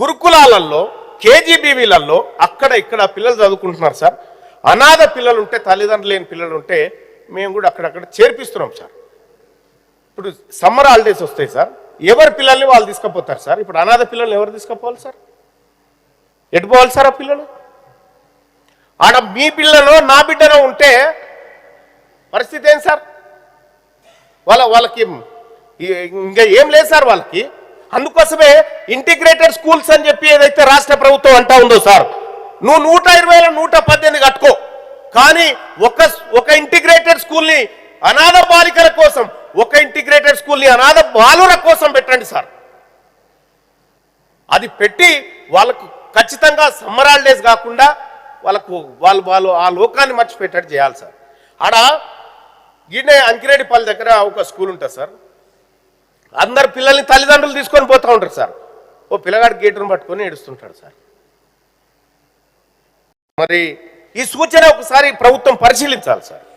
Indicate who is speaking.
Speaker 1: గురుకులాలలో కేజీబీవీలలో అక్కడ ఇక్కడ పిల్లలు చదువుకుంటున్నారు సార్. అనాథ పిల్లలు ఉంటే, తల్లిదండ్రులు లేని పిల్లలు ఉంటే మేము కూడా అక్కడక్కడ చేర్పిస్తున్నాం సార్. ఇప్పుడు సమ్మర్ హాలిడేస్ వస్తాయి సార్, ఎవరి పిల్లల్ని వాళ్ళు తీసుకుపోతారు సార్. ఇప్పుడు అనాథ పిల్లల్ని ఎవరు తీసుకుపోవాలి సార్? ఎటు పోవాలి సార్ ఆ పిల్లలు? ఆడ మీ పిల్లలో నా బిడ్డనో ఉంటే పరిస్థితి ఏం సార్? వాళ్ళకి ఇంకా ఏం లేదు సార్ వాళ్ళకి. అందుకోసమే ఇంటిగ్రేటెడ్ స్కూల్స్ అని చెప్పి ఏదైతే రాష్ట్ర ప్రభుత్వం అంటా ఉందో సార్, నువ్వు 120లో 118 కట్టుకో, కానీ ఒక ఇంటిగ్రేటెడ్ స్కూల్ని అనాథ బాలికల కోసం, ఒక ఇంటిగ్రేటెడ్ స్కూల్ని అనాథ బాలుర కోసం పెట్టండి సార్. అది పెట్టి వాళ్ళకు ఖచ్చితంగా సమ్మర్ హాలిడేస్ కాకుండా వాళ్ళు ఆ లోకాన్ని మర్చిపెట్టేట్టు చేయాలి సార్. ఆడ ఈయన అంకిరెడ్డిపల్లి దగ్గర ఒక స్కూల్ ఉంటుంది సార్. అందరు పిల్లల్ని తల్లిదండ్రులు తీసుకొని పోతూ ఉంటారు సార్. ఓ పిల్లగాడు గేటును పట్టుకొని ఏడుస్తుంటాడు సార్. మరి ఈ సూచన ఒకసారి ప్రభుత్వం పరిశీలించాలి సార్.